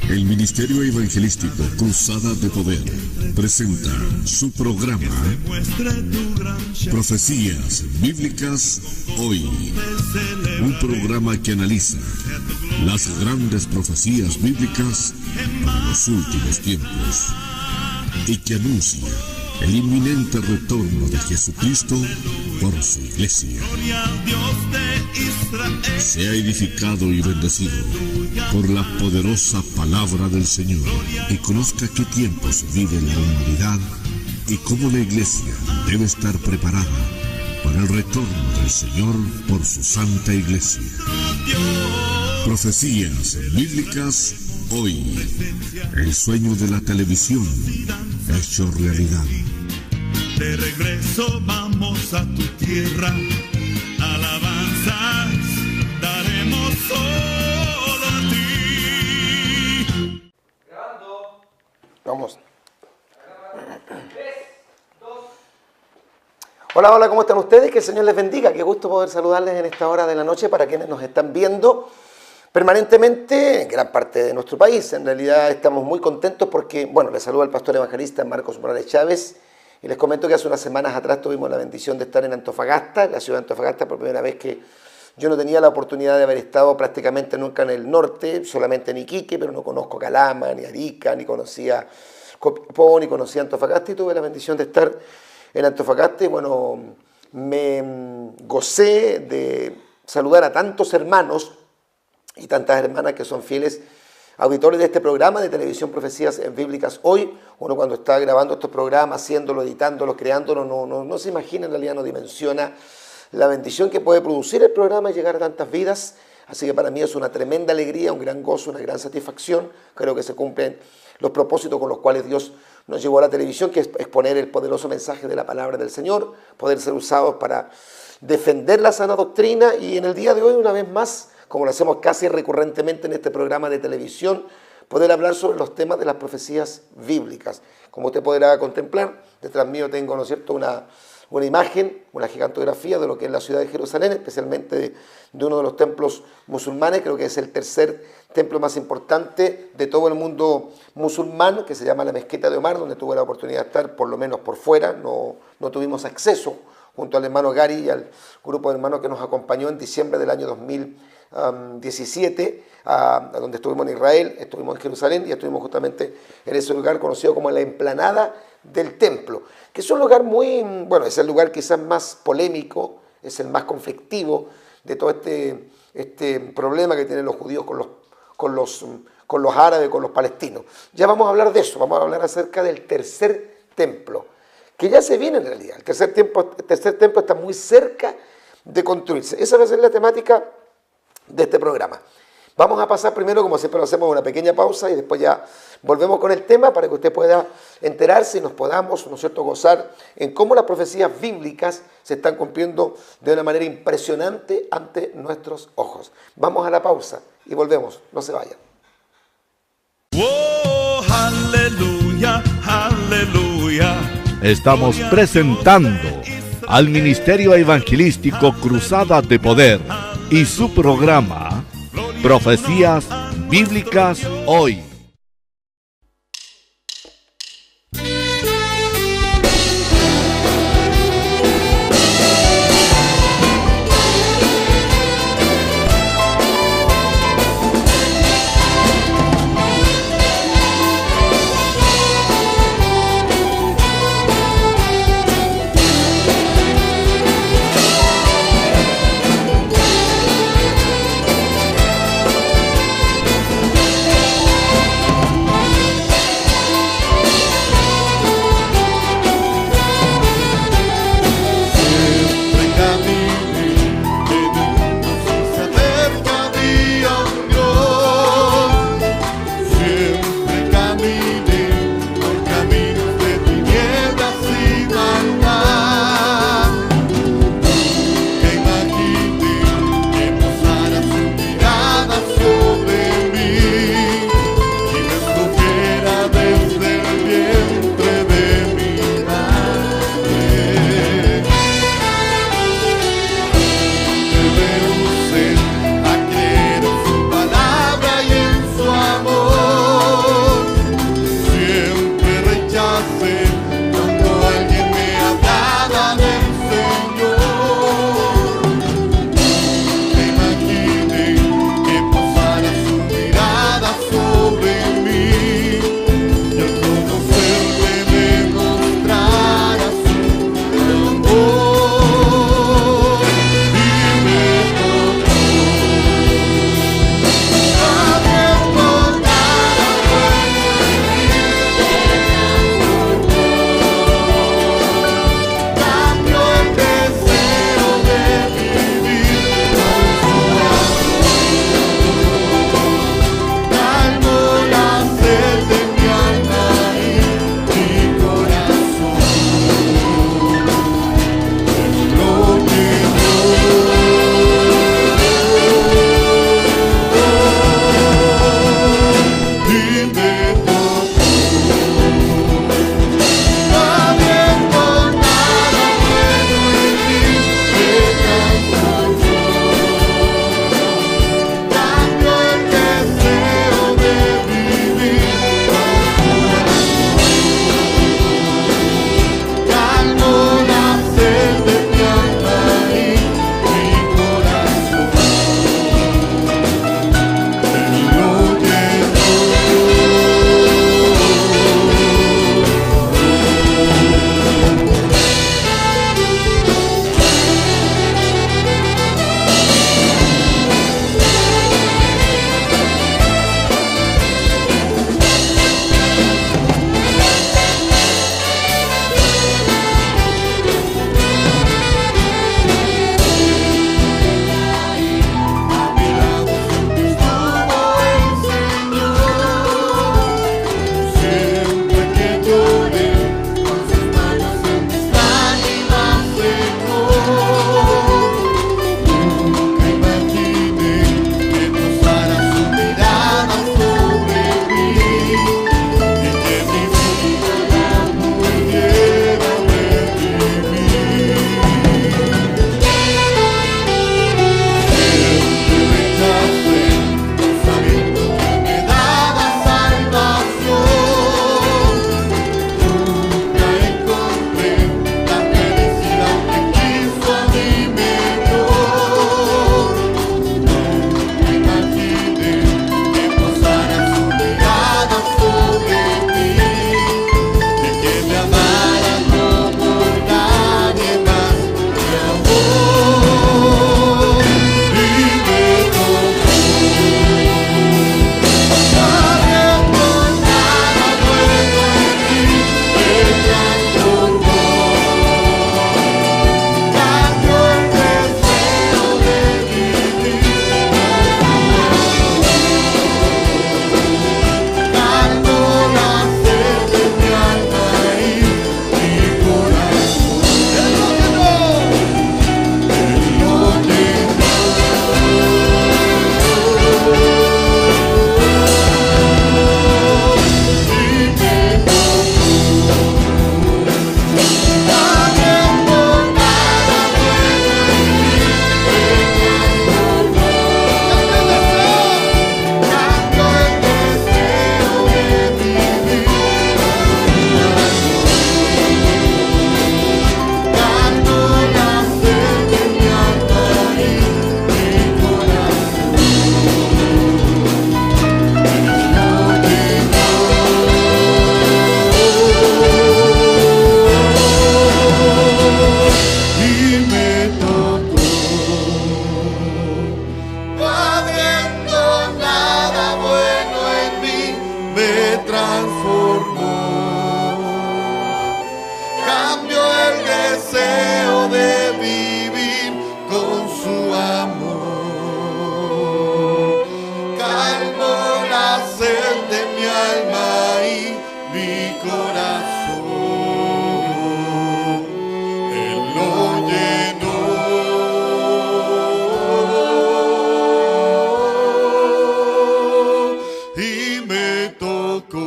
El Ministerio Evangelístico Cruzada de Poder presenta su programa Profecías Bíblicas Hoy. Un programa que analiza las grandes profecías bíblicas para los últimos tiempos y que anuncia el inminente retorno de Jesucristo por su iglesia. Sea edificado y bendecido por la poderosa palabra del Señor y conozca qué tiempos vive la humanidad y cómo la iglesia debe estar preparada para el retorno del Señor por su santa iglesia. Profecías Bíblicas Hoy. El sueño de la televisión hecho realidad. De regreso vamos a tu tierra, alabanzas daremos solo a ti. Grabando. Vamos. 3, 2. Hola, hola, ¿cómo están ustedes? Que el Señor les bendiga. Qué gusto poder saludarles en esta hora de la noche para quienes nos están viendo permanentemente en gran parte de nuestro país. En realidad estamos muy contentos porque, bueno, les saluda el pastor evangelista Marcos Morales Chávez y les comento que hace unas semanas atrás tuvimos la bendición de estar en Antofagasta, en la ciudad de Antofagasta, por primera vez que yo no tenía la oportunidad de haber estado prácticamente nunca en el norte, solamente en Iquique, pero no conozco Calama, ni Arica, ni conocía Copiapó, ni conocía Antofagasta, y tuve la bendición de estar en Antofagasta y bueno, me gocé de saludar a tantos hermanos y tantas hermanas que son fieles auditores de este programa de televisión Profecías Bíblicas Hoy. Uno cuando está grabando estos programas, haciéndolo, editándolo, creándolo, no se imagina, en realidad no dimensiona la bendición que puede producir el programa y llegar a tantas vidas. Así que para mí es una tremenda alegría, un gran gozo, una gran satisfacción. Creo que se cumplen los propósitos con los cuales Dios nos llevó a la televisión, que es exponer el poderoso mensaje de la palabra del Señor, poder ser usados para defender la sana doctrina. Y en el día de hoy, una vez más, como lo hacemos casi recurrentemente en este programa de televisión, poder hablar sobre los temas de las profecías bíblicas. Como usted podrá contemplar, detrás mío tengo, ¿no es cierto?, una imagen, una gigantografía de lo que es la ciudad de Jerusalén, especialmente de uno de los templos musulmanes. Creo que es el tercer templo más importante de todo el mundo musulmán, que se llama la Mezquita de Omar, donde tuve la oportunidad de estar, por lo menos por fuera. No tuvimos acceso, junto al hermano Gary y al grupo de hermanos que nos acompañó en diciembre del año 2017, a donde estuvimos en Israel, estuvimos en Jerusalén y estuvimos justamente en ese lugar conocido como la Explanada del Templo, que es un lugar muy, bueno, es el lugar quizás más polémico, es el más conflictivo de todo este problema que tienen los judíos con los árabes, con los palestinos. Ya vamos a hablar de eso, vamos a hablar acerca del tercer templo, que ya se viene en realidad. El tercer templo está muy cerca de construirse. Esa va a ser la temática de este programa. Vamos a pasar primero, como siempre lo hacemos, una pequeña pausa y después ya volvemos con el tema para que usted pueda enterarse y nos podamos, ¿no es cierto?, gozar en cómo las profecías bíblicas se están cumpliendo de una manera impresionante ante nuestros ojos. Vamos a la pausa y volvemos, no se vayan. Oh, aleluya, aleluya. Estamos presentando al Ministerio Evangelístico Cruzada de Poder y su programa Profecías Bíblicas Hoy. de mi alma y mi corazón. Él lo llenó. Y me tocó.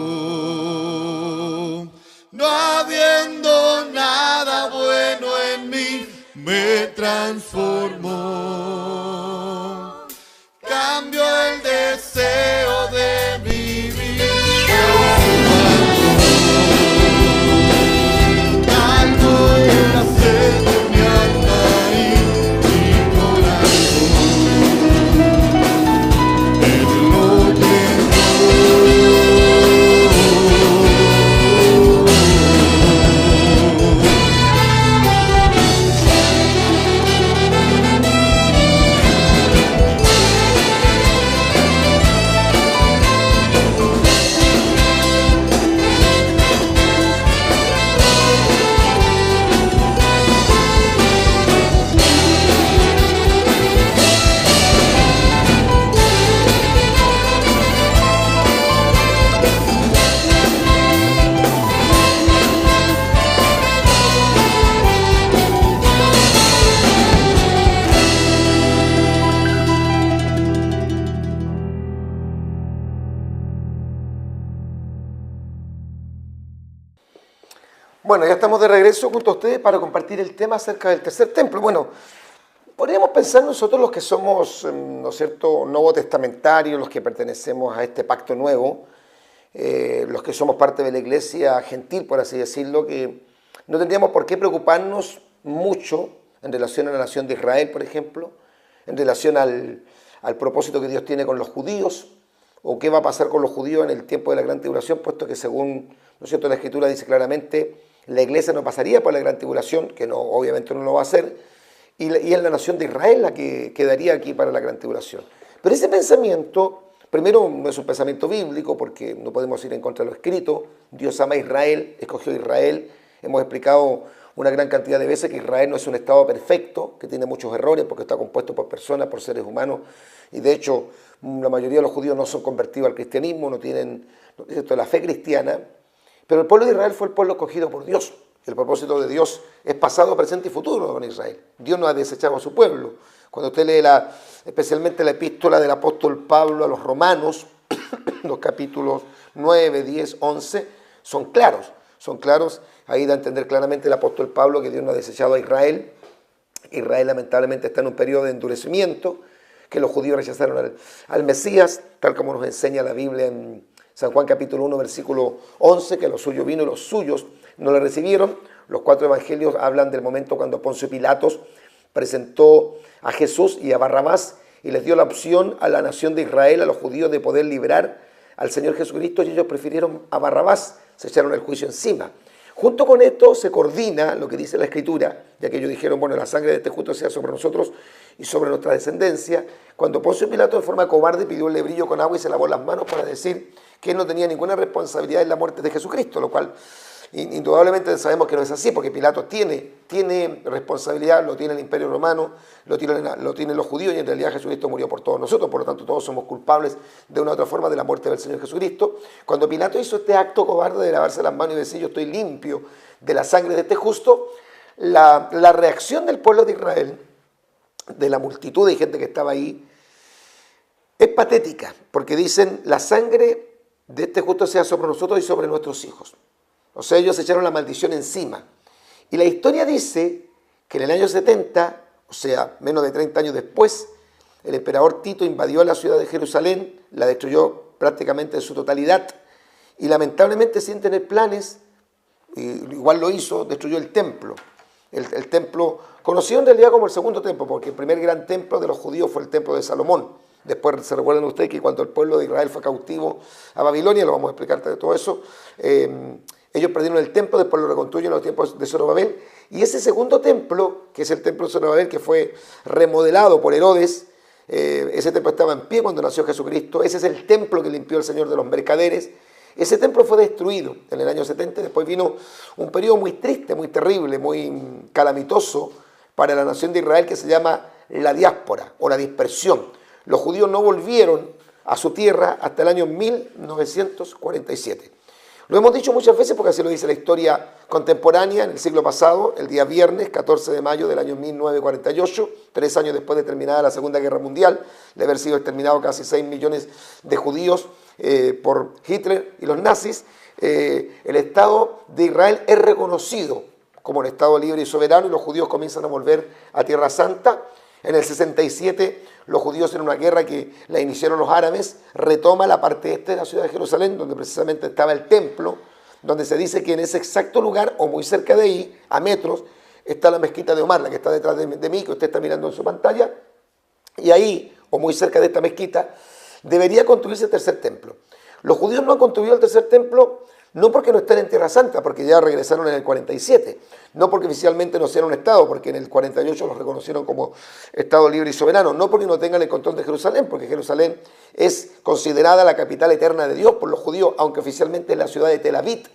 No habiendo nada bueno en mí, me transformó. Cambió el deseo de vivir. Calmó la sed de mi alma y mi corazón. Él lo llenó. Bueno, ya estamos de regreso junto a ustedes para compartir el tema acerca del tercer templo. Bueno, podríamos pensar nosotros los que somos, ¿no es cierto?, nuevo testamentarios, los que pertenecemos a este pacto nuevo, los que somos parte de la iglesia gentil, por así decirlo, que no tendríamos por qué preocuparnos mucho en relación a la nación de Israel, por ejemplo, en relación al propósito que Dios tiene con los judíos, o qué va a pasar con los judíos en el tiempo de la gran tribulación, puesto que según, ¿no es cierto?, la Escritura dice claramente, la iglesia no pasaría por la gran tribulación, que no, obviamente no lo va a hacer, y es la nación de Israel la que quedaría aquí para la gran tribulación. Pero ese pensamiento, primero, no es un pensamiento bíblico, porque no podemos ir en contra de lo escrito. Dios ama a Israel, escogió a Israel. Hemos explicado una gran cantidad de veces que Israel no es un estado perfecto, que tiene muchos errores, porque está compuesto por personas, por seres humanos, y de hecho la mayoría de los judíos no son convertidos al cristianismo, no tienen la fe cristiana. Pero el pueblo de Israel fue el pueblo escogido por Dios. El propósito de Dios es pasado, presente y futuro con Israel. Dios no ha desechado a su pueblo. Cuando usted lee especialmente la epístola del apóstol Pablo a los romanos, los capítulos 9, 10, 11, son claros. Ahí da a entender claramente el apóstol Pablo que Dios no ha desechado a Israel. Israel lamentablemente está en un periodo de endurecimiento, que los judíos rechazaron al Mesías, tal como nos enseña la Biblia en San Juan capítulo 1, versículo 11, que lo suyo vino y los suyos no le recibieron. Los 4 evangelios hablan del momento cuando Poncio Pilatos presentó a Jesús y a Barrabás y les dio la opción a la nación de Israel, a los judíos, de poder librar al Señor Jesucristo, y ellos prefirieron a Barrabás, se echaron el juicio encima. Junto con esto se coordina lo que dice la Escritura, ya que ellos dijeron, bueno, la sangre de este justo sea sobre nosotros y sobre nuestra descendencia, cuando Poncio Pilato de forma cobarde pidió el lebrillo con agua y se lavó las manos para decir que él no tenía ninguna responsabilidad en la muerte de Jesucristo, lo cual indudablemente sabemos que no es así, porque Pilato tiene responsabilidad, lo tiene el Imperio Romano, lo tienen los judíos, y en realidad Jesucristo murió por todos nosotros, por lo tanto todos somos culpables de una u otra forma de la muerte del Señor Jesucristo. Cuando Pilato hizo este acto cobarde de lavarse las manos y decir yo estoy limpio de la sangre de este justo, la reacción del pueblo de Israel, de la multitud de gente que estaba ahí, es patética, porque dicen la sangre de este justo sea sobre nosotros y sobre nuestros hijos. O sea, ellos echaron la maldición encima. Y la historia dice que en el año 70, o sea, menos de 30 años después, el emperador Tito invadió la ciudad de Jerusalén, la destruyó prácticamente en su totalidad, y lamentablemente sin tener planes, igual lo hizo, destruyó el templo. El templo, conocido en realidad como el segundo templo, porque el primer gran templo de los judíos fue el templo de Salomón. Después se recuerdan ustedes que cuando el pueblo de Israel fue cautivo a Babilonia, lo vamos a explicarte de todo eso, ellos perdieron el templo, después lo reconstruyen en los tiempos de Zorobabel, y ese segundo templo, que es el templo de Zorobabel, que fue remodelado por Herodes, ese templo estaba en pie cuando nació Jesucristo, ese es el templo que limpió el Señor de los mercaderes. Ese templo fue destruido en el año 70, después vino un periodo muy triste, muy terrible, muy calamitoso para la nación de Israel, que se llama la diáspora o la dispersión. Los judíos no volvieron a su tierra hasta el año 1947. Lo hemos dicho muchas veces porque así lo dice la historia contemporánea en el siglo pasado, el día viernes 14 de mayo del año 1948, 3 años después de terminada la Segunda Guerra Mundial, de haber sido exterminados casi 6 millones de judíos por Hitler y los nazis. El Estado de Israel es reconocido como un Estado libre y soberano y los judíos comienzan a volver a Tierra Santa. En el 67 los judíos en una guerra que la iniciaron los árabes retoma la parte este de la ciudad de Jerusalén donde precisamente estaba el templo, donde se dice que en ese exacto lugar o muy cerca de ahí, a metros, está la mezquita de Omar, la que está detrás de mí, que usted está mirando en su pantalla, y ahí o muy cerca de esta mezquita debería construirse el tercer templo. Los judíos no han construido el tercer templo no porque no estén en Tierra Santa, porque ya regresaron en el 47, no porque oficialmente no sean un Estado, porque en el 48 los reconocieron como Estado libre y soberano, no porque no tengan el control de Jerusalén, porque Jerusalén es considerada la capital eterna de Dios por los judíos, aunque oficialmente es la ciudad de Tel Aviv,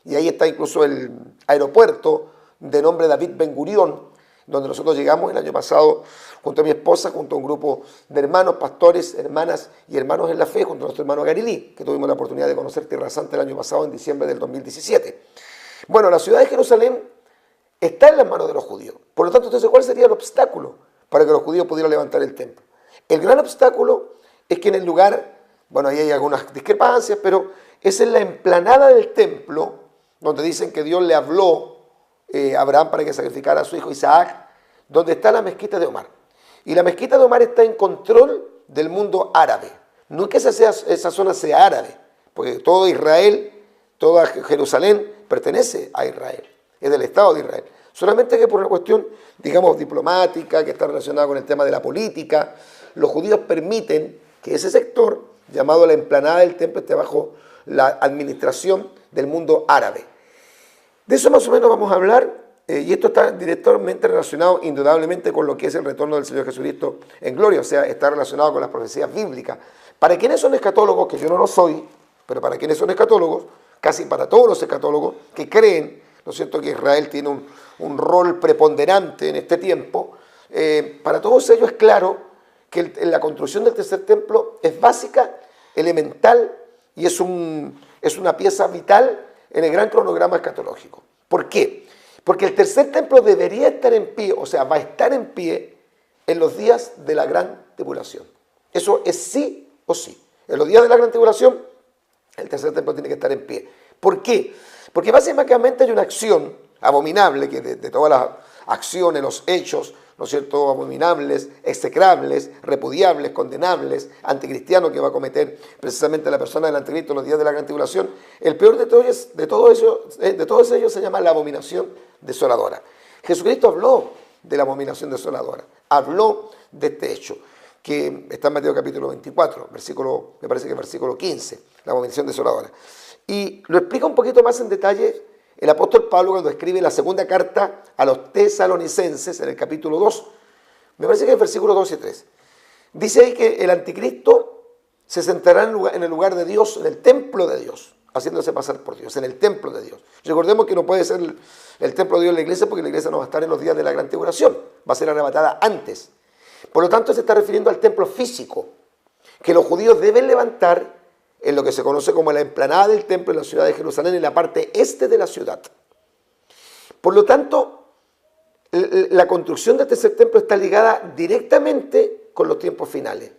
y ahí está incluso el aeropuerto de nombre David Ben Gurión, donde nosotros llegamos el año pasado junto a mi esposa, junto a un grupo de hermanos, pastores, hermanas y hermanos en la fe, junto a nuestro hermano Garilí, que tuvimos la oportunidad de conocer Tierra Santa el año pasado, en diciembre del 2017. Bueno, la ciudad de Jerusalén está en las manos de los judíos. Por lo tanto, entonces, ¿cuál sería el obstáculo para que los judíos pudieran levantar el templo? El gran obstáculo es que en el lugar, bueno, ahí hay algunas discrepancias, pero es en la explanada del templo, donde dicen que Dios le habló a Abraham para que sacrificara a su hijo Isaac, donde está la mezquita de Omar. Y la mezquita de Omar está en control del mundo árabe. No es que esa zona sea árabe, porque todo Israel, toda Jerusalén pertenece a Israel, es del Estado de Israel. Solamente que por una cuestión, digamos, diplomática, que está relacionada con el tema de la política, los judíos permiten que ese sector, llamado la explanada del templo, esté bajo la administración del mundo árabe. De eso más o menos vamos a hablar, y esto está directamente relacionado indudablemente con lo que es el retorno del Señor Jesucristo en gloria, o sea, está relacionado con las profecías bíblicas. Para quienes son escatólogos, que yo no lo soy, pero para quienes son escatólogos, casi para todos los escatólogos que creen, ¿no es cierto?, que Israel tiene un rol preponderante en este tiempo, para todos ellos es claro que la construcción del tercer templo es básica, elemental y es una pieza vital en el gran cronograma escatológico. ¿Por qué? Porque el tercer templo debería estar en pie, o sea, va a estar en pie en los días de la gran tribulación. Eso es sí o sí. En los días de la gran tribulación, el tercer templo tiene que estar en pie. ¿Por qué? Porque básicamente hay una acción abominable, que de todas las acciones, los hechos, ¿no es cierto?, abominables, execrables, repudiables, condenables, anticristianos que va a cometer precisamente la persona del anticristo en los días de la gran tribulación, el peor de todos ellos se llama la abominación desoladora. Jesucristo habló de la abominación desoladora, habló de este hecho, que está en Mateo capítulo 24, me parece que versículo 15, la abominación desoladora. Y lo explica un poquito más en detalle el apóstol Pablo cuando escribe la segunda carta a los tesalonicenses en el capítulo 2, me parece que es el versículo 2 y 3. Dice ahí que el anticristo se sentará en el lugar de Dios, en el templo de Dios, haciéndose pasar por Dios, en el templo de Dios. Recordemos que no puede ser el templo de Dios en la iglesia porque la iglesia no va a estar en los días de la gran tribulación, va a ser arrebatada antes. Por lo tanto, se está refiriendo al templo físico, que los judíos deben levantar en lo que se conoce como la explanada del templo en la ciudad de Jerusalén, en la parte este de la ciudad. Por lo tanto, la construcción de este tercer templo está ligada directamente con los tiempos finales.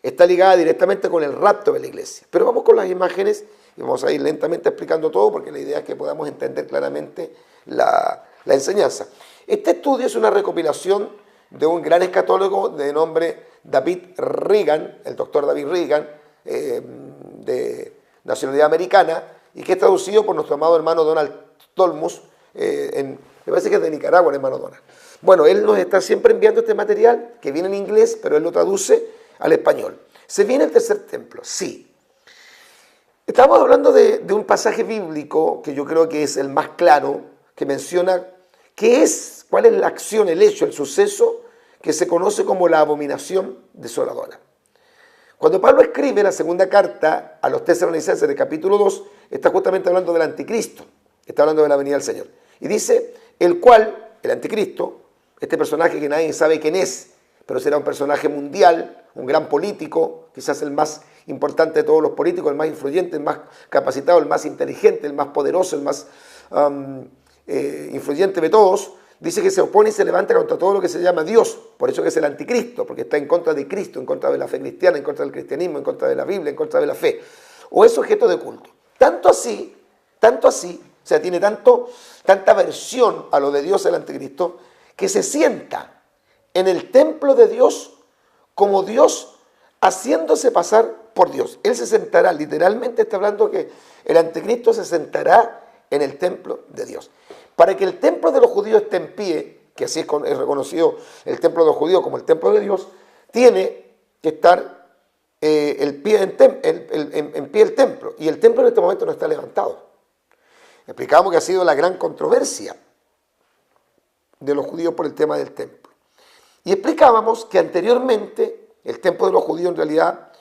Está ligada directamente con el rapto de la iglesia. Pero vamos con las imágenes y vamos a ir lentamente explicando todo porque la idea es que podamos entender claramente la enseñanza. Este estudio es una recopilación de un gran escatólogo de nombre David Reagan, el doctor David Reagan, de nacionalidad americana, y que es traducido por nuestro amado hermano Donald Tolmus, me parece que es de Nicaragua el hermano Donald. Bueno, él nos está siempre enviando este material, que viene en inglés, pero él lo traduce al español. ¿Se viene el tercer templo? Sí. Estamos hablando de un pasaje bíblico, que yo creo que es el más claro, que menciona cuál es la acción, el hecho, el suceso, que se conoce como la abominación desoladora. Cuando Pablo escribe la segunda carta a los tesalonicenses del capítulo 2, está justamente hablando del anticristo, está hablando de la venida del Señor. Y dice, el cual, el anticristo, este personaje que nadie sabe quién es, pero será un personaje mundial, un gran político, quizás el más importante de todos los políticos, el más influyente, el más capacitado, el más inteligente, el más poderoso, el más influyente de todos. Dice que se opone y se levanta contra todo lo que se llama Dios, por eso que es el anticristo, porque está en contra de Cristo, en contra de la fe cristiana, en contra del cristianismo, en contra de la Biblia, en contra de la fe, o es objeto de culto. Tanto así, o sea, tiene tanta aversión a lo de Dios el anticristo, que se sienta en el templo de Dios como Dios, haciéndose pasar por Dios. Él se sentará, literalmente está hablando que el anticristo se sentará en el templo de Dios. Para que el templo de los judíos esté en pie, que así es reconocido el templo de los judíos como el templo de Dios, tiene que estar en pie el templo. Y el templo en este momento no está levantado. Explicábamos que ha sido la gran controversia de los judíos por el tema del templo. Y explicábamos que anteriormente el templo de los judíos en realidad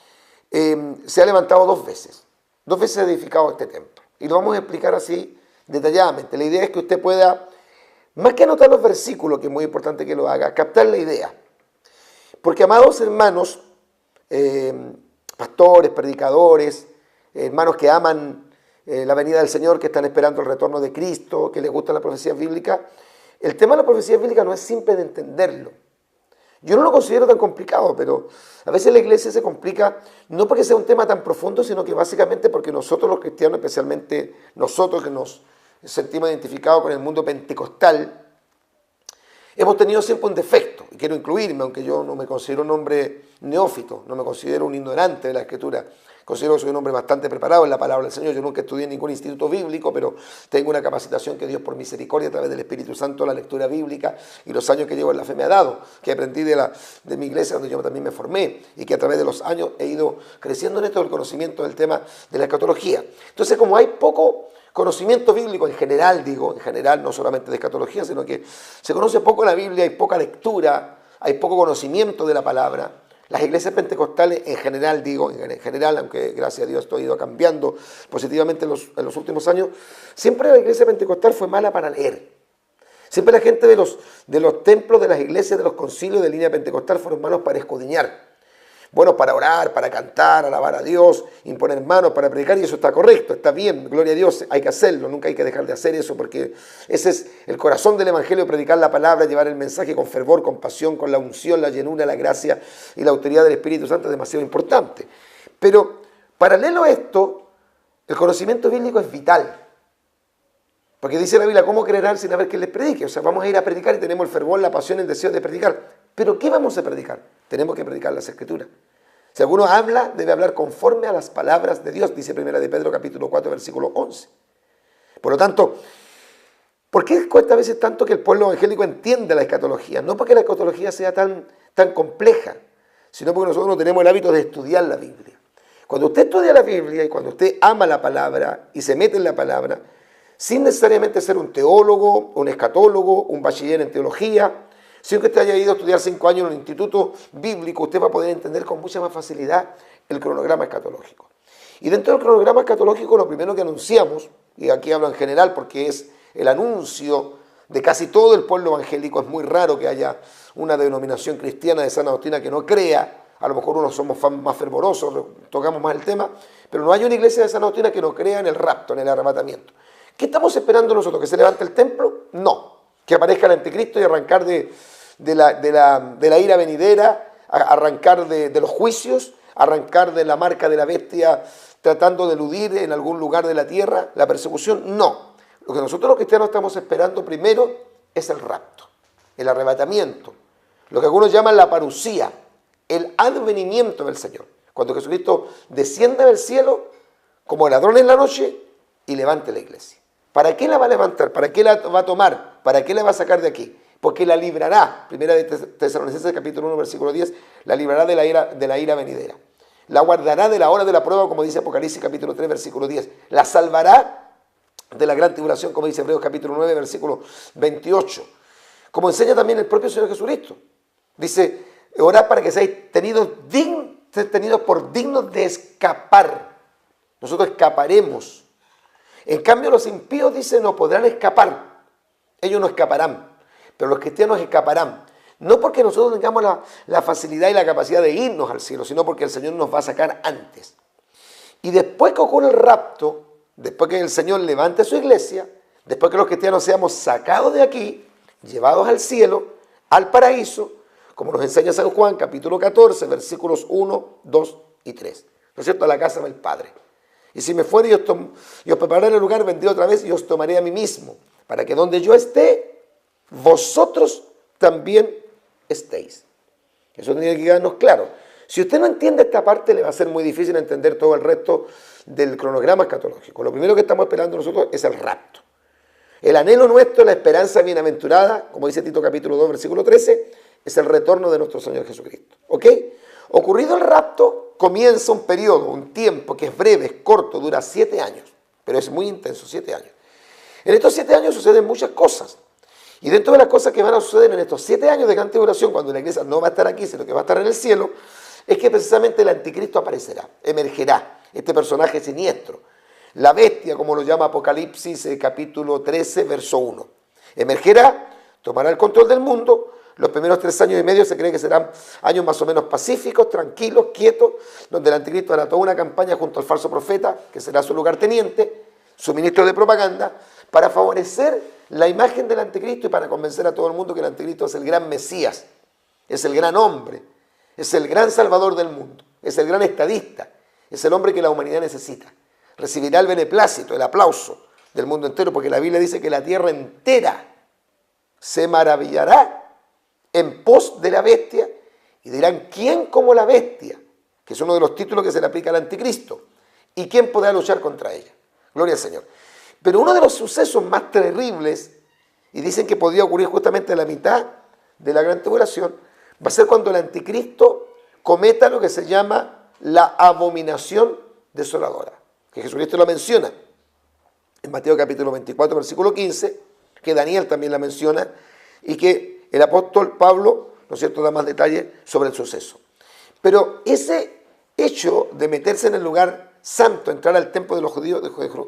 se ha levantado 2 veces. 2 veces se ha edificado este templo. Y lo vamos a explicar así detalladamente. La idea es que usted pueda, más que anotar los versículos, que es muy importante que lo haga, captar la idea. Porque, amados hermanos, pastores, predicadores, hermanos que aman la venida del Señor, que están esperando el retorno de Cristo, que les gusta la profecía bíblica, el tema de la profecía bíblica no es simple de entenderlo. Yo no lo considero tan complicado, pero a veces la iglesia se complica, no porque sea un tema tan profundo, sino que básicamente porque nosotros los cristianos, especialmente nosotros que nos sentimos identificados con el mundo pentecostal, hemos tenido siempre un defecto, y quiero incluirme, aunque yo no me considero un hombre neófito, no me considero un ignorante de la Escritura, considero que soy un hombre bastante preparado en la palabra del Señor. Yo nunca estudié en ningún instituto bíblico, pero tengo una capacitación que Dios por misericordia a través del Espíritu Santo, la lectura bíblica y los años que llevo en la fe me ha dado, que aprendí de mi iglesia donde yo también me formé y que a través de los años he ido creciendo en esto del conocimiento del tema de la escatología. Entonces, como hay poco conocimiento bíblico en general, no solamente de escatología, sino que se conoce poco la Biblia, hay poca lectura, hay poco conocimiento de la palabra. Las iglesias pentecostales en general, aunque gracias a Dios esto ha ido cambiando positivamente en los últimos años, siempre la iglesia pentecostal fue mala para leer. Siempre la gente de los templos, de las iglesias, de los concilios de línea pentecostal fueron malos para escudriñar. Buenos para orar, para cantar, alabar a Dios, imponer manos para predicar, y eso está correcto, está bien, gloria a Dios, hay que hacerlo, nunca hay que dejar de hacer eso, porque ese es el corazón del evangelio, predicar la palabra, llevar el mensaje con fervor, con pasión, con la unción, la llenura, la gracia y la autoridad del Espíritu Santo es demasiado importante. Pero paralelo a esto, el conocimiento bíblico es vital, porque dice la Biblia, ¿cómo creerán sin haber quien les predique? O sea, vamos a ir a predicar y tenemos el fervor, la pasión, el deseo de predicar. ¿Pero qué vamos a predicar? Tenemos que predicar las Escrituras. Si alguno habla, debe hablar conforme a las palabras de Dios, dice 1 de Pedro capítulo 4, versículo 11. Por lo tanto, ¿por qué cuesta a veces tanto que el pueblo evangélico entienda la escatología? No porque la escatología sea tan compleja, sino porque nosotros no tenemos el hábito de estudiar la Biblia. Cuando usted estudia la Biblia y cuando usted ama la palabra y se mete en la palabra, sin necesariamente ser un teólogo, un escatólogo, un bachiller en teología, si usted haya ido a estudiar 5 años en un instituto bíblico, usted va a poder entender con mucha más facilidad el cronograma escatológico. Y dentro del cronograma escatológico, lo primero que anunciamos, y aquí hablo en general porque es el anuncio de casi todo el pueblo evangélico, es muy raro que haya una denominación cristiana de sana doctrina que no crea, a lo mejor unos somos más fervorosos, tocamos más el tema, pero no hay una iglesia de sana doctrina que no crea en el rapto, en el arrebatamiento. ¿Qué estamos esperando nosotros? ¿Que se levante el templo? No. Que aparezca el anticristo y arrancar de la ira venidera, arrancar de los juicios, arrancar de la marca de la bestia tratando de eludir en algún lugar de la tierra la persecución. No. Lo que nosotros los cristianos estamos esperando primero es el rapto, el arrebatamiento, lo que algunos llaman la parusía, el advenimiento del Señor. Cuando Jesucristo descienda del cielo como ladrón en la noche y levante la iglesia. ¿Para qué la va a levantar? ¿Para qué la va a tomar? ¿Para qué la va a sacar de aquí? Porque la librará, primera de Tesalonicenses capítulo 1, versículo 10, la librará de la ira venidera. La guardará de la hora de la prueba, como dice Apocalipsis capítulo 3, versículo 10. La salvará de la gran tribulación, como dice Hebreos capítulo 9, versículo 28. Como enseña también el propio Señor Jesucristo. Dice, orad para que seáis tenidos por dignos de escapar. Nosotros escaparemos. En cambio, los impíos, dice, no podrán escapar. Ellos no escaparán, pero los cristianos escaparán. No porque nosotros tengamos la facilidad y la capacidad de irnos al cielo, sino porque el Señor nos va a sacar antes. Y después que ocurre el rapto, después que el Señor levante su iglesia, después que los cristianos seamos sacados de aquí, llevados al cielo, al paraíso, como nos enseña San Juan, capítulo 14, versículos 1, 2 y 3. ¿No es cierto? A la casa del Padre. Y si me fuere y os prepararé el lugar, vendré otra vez y os tomaré a mí mismo, para que donde yo esté, vosotros también estéis. Eso tiene que quedarnos claro. Si usted no entiende esta parte, le va a ser muy difícil entender todo el resto del cronograma escatológico. Lo primero que estamos esperando nosotros es el rapto. El anhelo nuestro, la esperanza bienaventurada, como dice Tito capítulo 2, versículo 13, es el retorno de nuestro Señor Jesucristo. ¿Ok? Ocurrido el rapto, comienza un periodo, un tiempo que es breve, es corto, dura 7 años, pero es muy intenso, 7 años. En estos 7 años suceden muchas cosas. Y dentro de las cosas que van a suceder en estos 7 años de gran tribulación, cuando la iglesia no va a estar aquí, sino que va a estar en el cielo, es que precisamente el anticristo aparecerá, emergerá, este personaje siniestro. La bestia, como lo llama Apocalipsis, capítulo 13, verso 1. Emergerá, tomará el control del mundo. Los primeros 3 años y medio se cree que serán años más o menos pacíficos, tranquilos, quietos, donde el anticristo hará toda una campaña junto al falso profeta, que será su lugarteniente, su ministro de propaganda, para favorecer la imagen del anticristo y para convencer a todo el mundo que el anticristo es el gran Mesías, es el gran hombre, es el gran salvador del mundo, es el gran estadista, es el hombre que la humanidad necesita. Recibirá el beneplácito, el aplauso del mundo entero, porque la Biblia dice que la tierra entera se maravillará en pos de la bestia y dirán, ¿quién como la bestia? Que es uno de los títulos que se le aplica al anticristo. ¿Y quién podrá luchar contra ella? Gloria al Señor. Pero uno de los sucesos más terribles, y dicen que podría ocurrir justamente a la mitad de la gran tribulación, va a ser cuando el anticristo cometa lo que se llama la abominación desoladora, que Jesucristo lo menciona en Mateo capítulo 24, versículo 15, que Daniel también la menciona, y que el apóstol Pablo, ¿no es cierto?, da más detalles sobre el suceso. Pero ese hecho de meterse en el lugar santo, entrar al templo de los judíos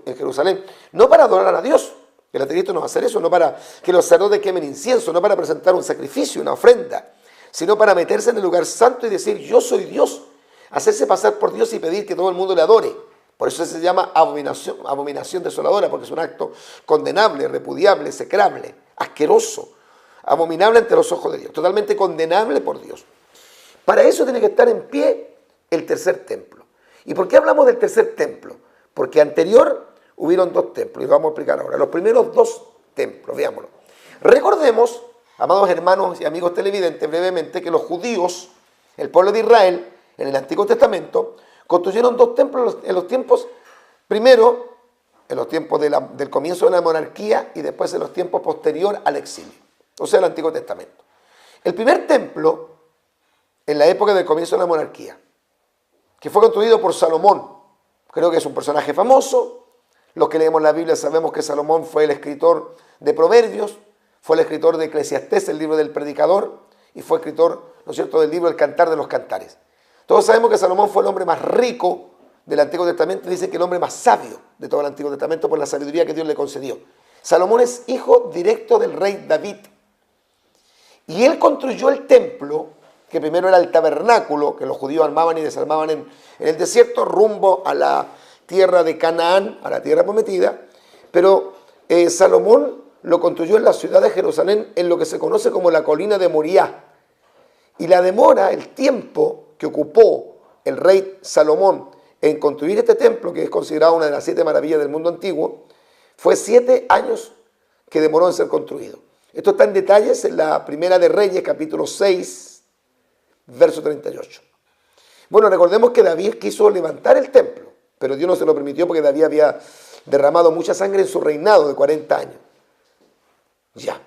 en Jerusalén, no para adorar a Dios, el anticristo no va a hacer eso, no para que los sacerdotes quemen incienso, no para presentar un sacrificio, una ofrenda, sino para meterse en el lugar santo y decir, yo soy Dios, hacerse pasar por Dios y pedir que todo el mundo le adore. Por eso se llama abominación desoladora, porque es un acto condenable, repudiable, execrable, asqueroso, abominable ante los ojos de Dios, totalmente condenable por Dios. Para eso tiene que estar en pie el tercer templo. ¿Y por qué hablamos del tercer templo? Porque anterior hubieron 2 templos, y vamos a explicar ahora. Los primeros 2 templos, veámoslo. Recordemos, amados hermanos y amigos televidentes, brevemente, que los judíos, el pueblo de Israel, en el Antiguo Testamento, construyeron 2 templos en los tiempos, primero, en los tiempos del comienzo de la monarquía y después en los tiempos posterior al exilio, o sea, el Antiguo Testamento. El primer templo, en la época del comienzo de la monarquía, que fue construido por Salomón, creo que es un personaje famoso. Los que leemos la Biblia sabemos que Salomón fue el escritor de Proverbios, fue el escritor de Eclesiastés, el libro del Predicador, y fue escritor, ¿no es cierto?, del libro del Cantar de los Cantares. Todos sabemos que Salomón fue el hombre más rico del Antiguo Testamento, dicen que el hombre más sabio de todo el Antiguo Testamento por la sabiduría que Dios le concedió. Salomón es hijo directo del rey David. Y él construyó el templo, que primero era el tabernáculo, que los judíos armaban y desarmaban en el desierto, rumbo a la tierra de Canaán, a la tierra prometida, pero Salomón lo construyó en la ciudad de Jerusalén, en lo que se conoce como la colina de Moriah. Y la demora, el tiempo que ocupó el rey Salomón en construir este templo, que es considerado una de las 7 maravillas del mundo antiguo, fue 7 años que demoró en ser construido. Esto está en detalles en la Primera de Reyes, capítulo 6, verso 38. Bueno, recordemos que David quiso levantar el templo, pero Dios no se lo permitió porque David había derramado mucha sangre en su reinado de 40 años. Ya.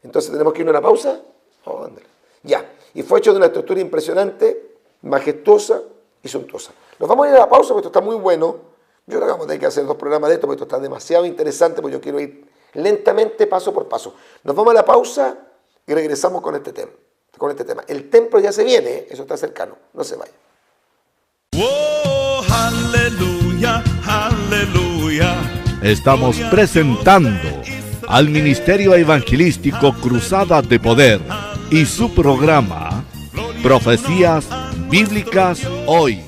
Entonces, ¿tenemos que ir a una pausa? Oh, ándale. Ya. Y fue hecho de una estructura impresionante, majestuosa y suntuosa. Nos vamos a ir a la pausa porque esto está muy bueno. Yo creo que vamos a tener que hacer 2 programas de esto porque esto está demasiado interesante, porque yo quiero ir lentamente, paso por paso. Nos vamos a la pausa y regresamos con este tema. El templo ya se viene, ¿eh? Eso está cercano, no se vaya. Oh, aleluya, aleluya. Estamos presentando al Ministerio Evangelístico Cruzada de Poder y su programa Profecías Bíblicas Hoy.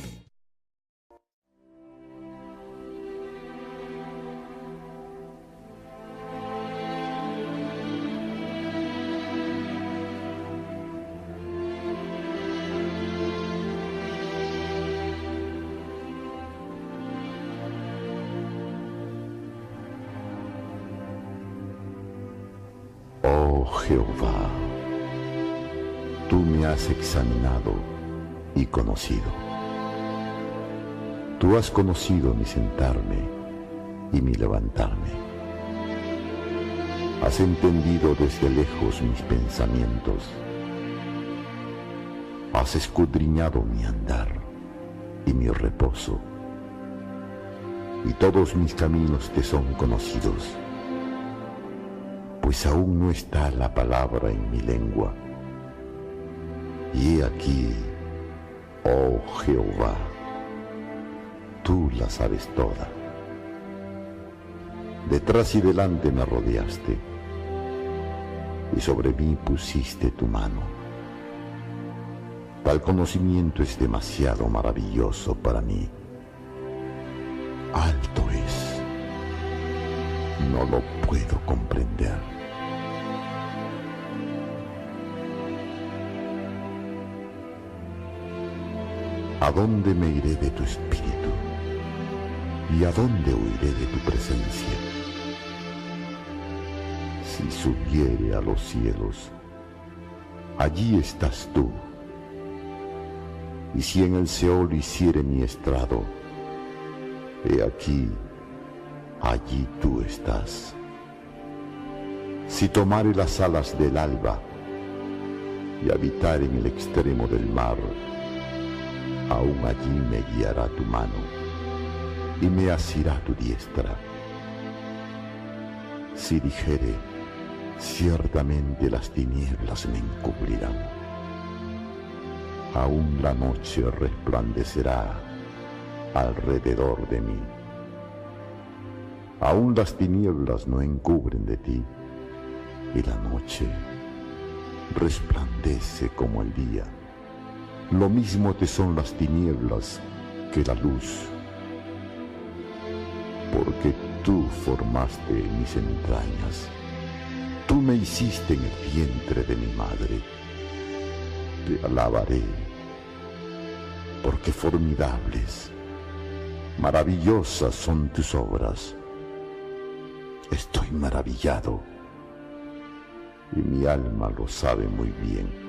Oh Jehová, tú me has examinado y conocido. Tú has conocido mi sentarme y mi levantarme. Has entendido desde lejos mis pensamientos. Has escudriñado mi andar y mi reposo. Y todos mis caminos te son conocidos. Pues aún no está la palabra en mi lengua. Y he aquí, oh Jehová, tú la sabes toda. Detrás y delante me rodeaste, y sobre mí pusiste tu mano. Tal conocimiento es demasiado maravilloso para mí. Alto es, no lo puedo comprender. ¿A dónde me iré de tu espíritu? ¿Y a dónde huiré de tu presencia? Si subiere a los cielos, allí estás tú. Y si en el Seol hiciere mi estrado, he aquí, allí tú estás. Si tomare las alas del alba y habitar en el extremo del mar, aún allí me guiará tu mano y me asirá tu diestra. Si dijere, ciertamente las tinieblas me encubrirán, aún la noche resplandecerá alrededor de mí. Aún las tinieblas no encubren de ti, y la noche resplandece como el día. Lo mismo te son las tinieblas que la luz, porque tú formaste mis entrañas, tú me hiciste en el vientre de mi madre. Te alabaré, porque formidables, maravillosas son tus obras. Estoy maravillado, y mi alma lo sabe muy bien.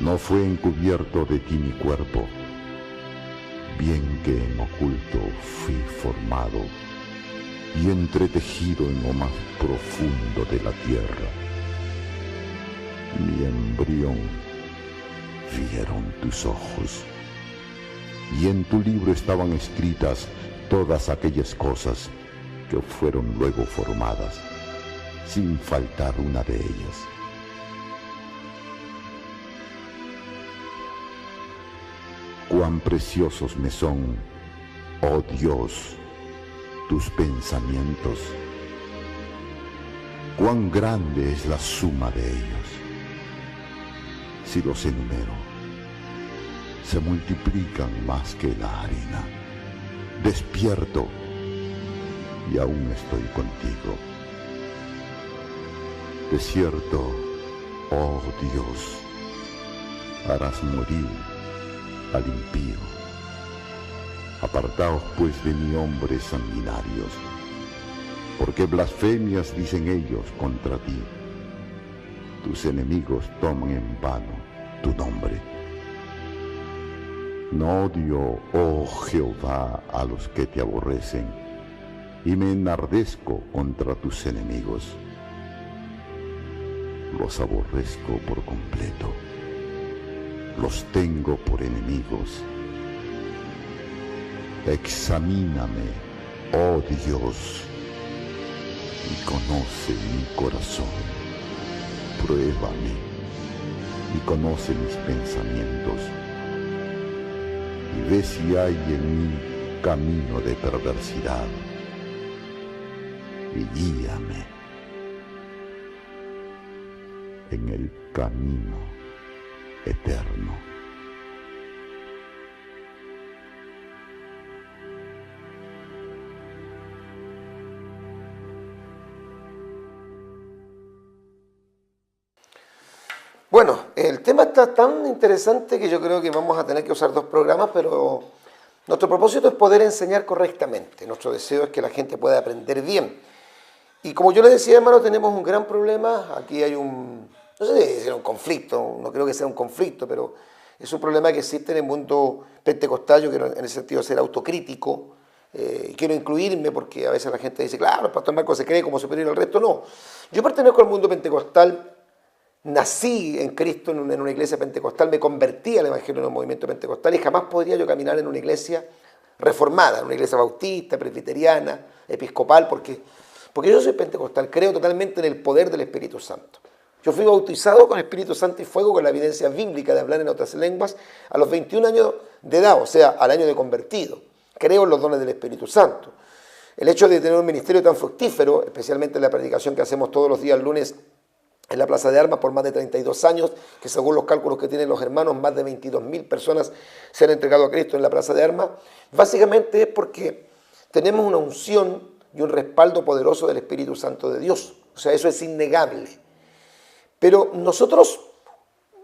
No fue encubierto de ti mi cuerpo, bien que en oculto fui formado y entretejido en lo más profundo de la tierra. Mi embrión vieron tus ojos, y en tu libro estaban escritas todas aquellas cosas que fueron luego formadas, sin faltar una de ellas. Cuán preciosos me son, oh Dios, tus pensamientos. Cuán grande es la suma de ellos. Si los enumero, se multiplican más que la arena. Despierto y aún estoy contigo. De cierto, oh Dios, harás morir al impío. Apartaos pues de mí, hombres sanguinarios, porque blasfemias dicen ellos contra ti. Tus enemigos toman en vano tu nombre. No odio, oh Jehová, a los que te aborrecen, y me enardezco contra tus enemigos. Los aborrezco por completo. Los tengo por enemigos. Examíname, oh Dios, y conoce mi corazón. Pruébame y conoce mis pensamientos, y ve si hay en mí camino de perversidad, y guíame en el camino eterno. Bueno, el tema está tan interesante que yo creo que vamos a tener que usar 2 programas, pero nuestro propósito es poder enseñar correctamente. Nuestro deseo es que la gente pueda aprender bien. Y como yo les decía, hermano, tenemos un gran problema. Aquí hay no sé si era un conflicto, no creo que sea un conflicto, pero es un problema que existe en el mundo pentecostal. Yo quiero en ese sentido ser autocrítico. Y quiero incluirme porque a veces la gente dice, claro, el pastor Marco se cree como superior al resto. No, yo pertenezco al mundo pentecostal. Nací en Cristo en una iglesia pentecostal, me convertí al evangelio en un movimiento pentecostal y jamás podría yo caminar en una iglesia reformada, en una iglesia bautista, presbiteriana, episcopal, porque yo soy pentecostal, creo totalmente en el poder del Espíritu Santo. Yo fui bautizado con Espíritu Santo y fuego con la evidencia bíblica de hablar en otras lenguas a los 21 años de edad, o sea, al año de convertido. Creo en los dones del Espíritu Santo. El hecho de tener un ministerio tan fructífero, especialmente en la predicación que hacemos todos los días lunes, en la Plaza de Armas por más de 32 años, que según los cálculos que tienen los hermanos, más de 22.000 personas se han entregado a Cristo en la Plaza de Armas, básicamente es porque tenemos una unción y un respaldo poderoso del Espíritu Santo de Dios. O sea, eso es innegable. Pero nosotros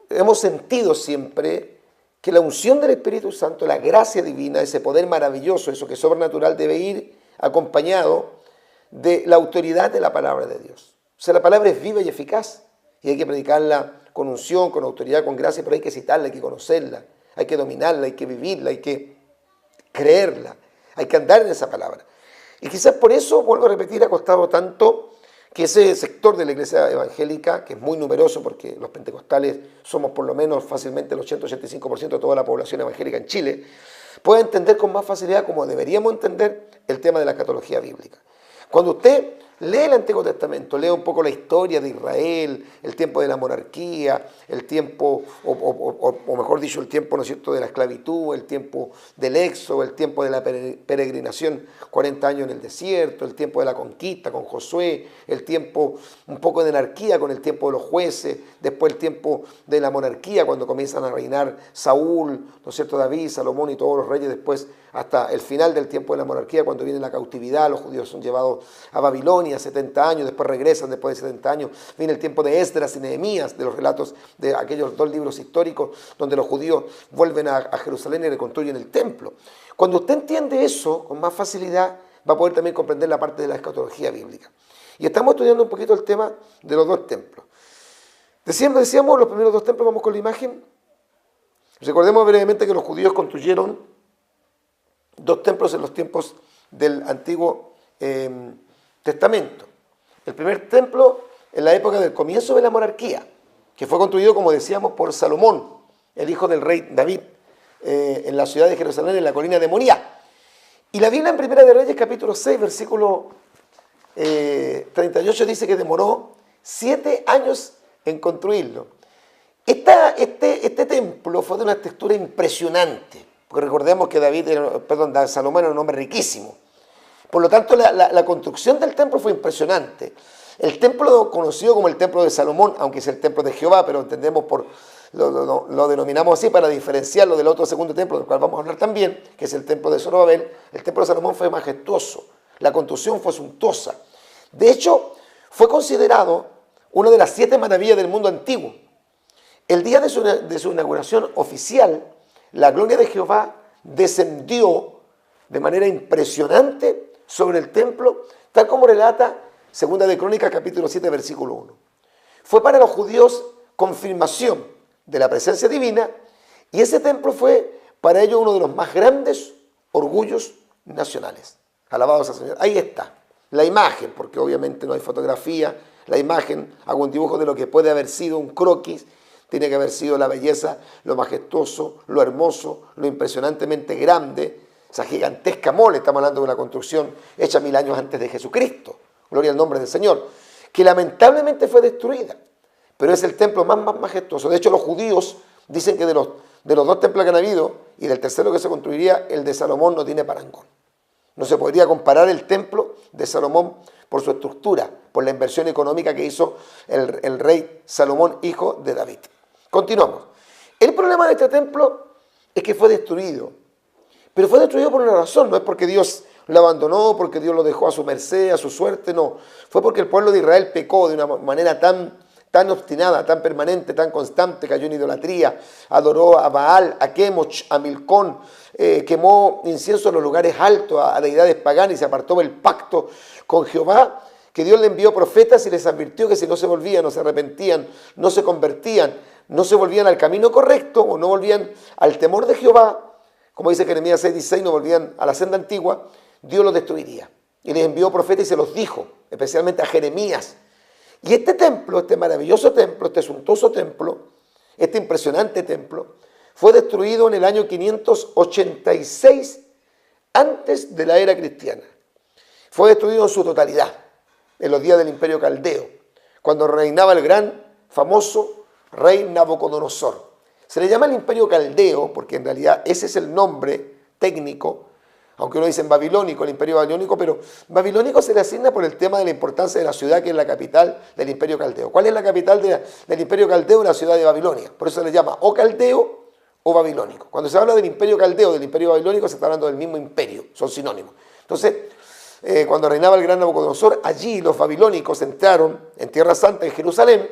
hemos sentido siempre que la unción del Espíritu Santo, la gracia divina, ese poder maravilloso, eso que es sobrenatural, debe ir acompañado de la autoridad de la palabra de Dios. O sea, la palabra es viva y eficaz y hay que predicarla con unción, con autoridad, con gracia, pero hay que citarla, hay que conocerla, hay que dominarla, hay que vivirla, hay que creerla, hay que andar en esa palabra. Y quizás por eso, vuelvo a repetir, ha costado tanto que ese sector de la iglesia evangélica, que es muy numeroso porque los pentecostales somos por lo menos fácilmente el 80-85% de toda la población evangélica en Chile, pueda entender con más facilidad, como deberíamos entender, el tema de la escatología bíblica. Cuando usted lee el Antiguo Testamento, lee un poco la historia de Israel, el tiempo de la monarquía, el tiempo, o mejor dicho, el tiempo, ¿no es cierto?, de la esclavitud, el tiempo del éxodo, el tiempo de la peregrinación, 40 años en el desierto, el tiempo de la conquista con Josué, el tiempo un poco de anarquía con el tiempo de los jueces, después el tiempo de la monarquía cuando comienzan a reinar Saúl, ¿no es cierto?, David, Salomón y todos los reyes, después hasta el final del tiempo de la monarquía, cuando viene la cautividad, los judíos son llevados a Babilonia 70 años, después regresan después de 70 años, viene el tiempo de Esdras y Nehemías, de los relatos de aquellos 2 libros históricos donde los judíos vuelven a Jerusalén y reconstruyen el templo. Cuando usted entiende eso, con más facilidad va a poder también comprender la parte de la escatología bíblica. Y estamos estudiando un poquito el tema de los 2 templos. Decíamos los primeros 2 templos, vamos con la imagen. Recordemos brevemente que los judíos construyeron 2 templos en los tiempos del Antiguo Testamento. El primer templo en la época del comienzo de la monarquía, que fue construido, como decíamos, por Salomón, el hijo del rey David, en la ciudad de Jerusalén, en la colina de Moriah. Y la Biblia en Primera de Reyes, capítulo 6, versículo 38, dice que demoró 7 años en construirlo. Este templo fue de una textura impresionante, porque recordemos que Salomón era un hombre riquísimo. Por lo tanto, la construcción del templo fue impresionante. El templo conocido como el templo de Salomón, aunque es el templo de Jehová, pero entendemos lo denominamos así para diferenciarlo del otro segundo templo, del cual vamos a hablar también, que es el templo de Zorobabel. El templo de Salomón fue majestuoso, la construcción fue suntuosa. De hecho, fue considerado una de las 7 maravillas del mundo antiguo. El día de su inauguración oficial, la gloria de Jehová descendió de manera impresionante sobre el templo, tal como relata 2 de Crónicas, capítulo 7, versículo 1. Fue para los judíos confirmación de la presencia divina, y ese templo fue para ellos uno de los más grandes orgullos nacionales. Alabados al Señor. Ahí está, la imagen, porque obviamente no hay fotografía, la imagen, hago un dibujo de lo que puede haber sido un croquis. Tiene que haber sido la belleza, lo majestuoso, lo hermoso, lo impresionantemente grande, esa gigantesca mole. Estamos hablando de una construcción hecha 1000 años antes de Jesucristo. Gloria al nombre del Señor. Que lamentablemente fue destruida, pero es el templo más majestuoso. De hecho, los judíos dicen que de los 2 templos que han habido y del tercero que se construiría, el de Salomón no tiene parangón. No se podría comparar el templo de Salomón por su estructura, por la inversión económica que hizo el rey Salomón, hijo de David. Continuamos. El problema de este templo es que fue destruido. Pero fue destruido por una razón. No es porque Dios lo abandonó, porque Dios lo dejó a su merced, a su suerte, no. Fue porque el pueblo de Israel pecó de una manera tan obstinada, tan permanente, tan constante, cayó en idolatría, adoró a Baal, a Kemosh, a Milcón, quemó incienso en los lugares altos, a deidades paganas, y se apartó del pacto con Jehová, que Dios le envió profetas y les advirtió que si no se volvían, no se arrepentían, no se convertían, no se volvían al camino correcto o no volvían al temor de Jehová, como dice Jeremías 6:16, no volvían a la senda antigua, Dios los destruiría. Y les envió profetas y se los dijo, especialmente a Jeremías. Y este templo, este maravilloso templo, este suntuoso templo, este impresionante templo, fue destruido en el año 586 antes de la era cristiana. Fue destruido en su totalidad, en los días del Imperio Caldeo, cuando reinaba el gran, famoso rey Nabucodonosor. Se le llama el Imperio Caldeo porque en realidad ese es el nombre técnico, aunque uno dice babilónico, el Imperio Babilónico, pero babilónico se le asigna por el tema de la importancia de la ciudad que es la capital del Imperio Caldeo. ¿Cuál es la capital del Imperio Caldeo? La ciudad de Babilonia. Por eso se le llama o Caldeo o Babilónico. Cuando se habla del Imperio Caldeo, del Imperio Babilónico, se está hablando del mismo imperio, son sinónimos. Entonces, cuando reinaba el gran Nabucodonosor, allí los babilónicos entraron en Tierra Santa, en Jerusalén,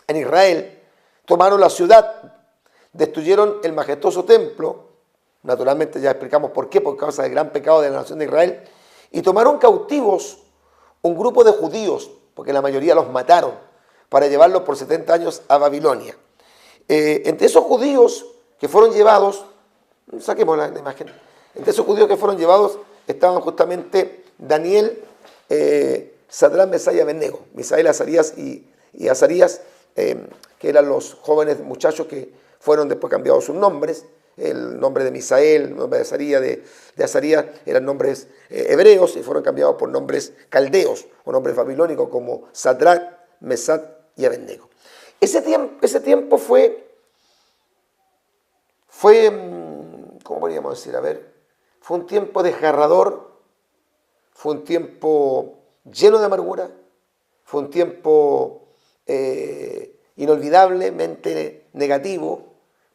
en Israel, tomaron la ciudad, destruyeron el majestuoso templo, naturalmente ya explicamos por qué, por causa del gran pecado de la nación de Israel, y tomaron cautivos un grupo de judíos, porque la mayoría los mataron, para llevarlos por 70 años a Babilonia. Entre esos judíos que fueron llevados, saquemos la imagen, entre esos judíos que fueron llevados estaban justamente Daniel, Sadrach, Mesach y Abednego, Misael, Azarías y Azarías, que eran los jóvenes muchachos que fueron después cambiados sus nombres. El nombre de Misael, el nombre de Azarías eran nombres hebreos y fueron cambiados por nombres caldeos o nombres babilónicos como Sadrach, Mesach y Abednego. Ese tiempo fue, ¿cómo podríamos decir? A ver, fue un tiempo desgarrador, fue un tiempo lleno de amargura, fue un tiempo inolvidablemente negativo,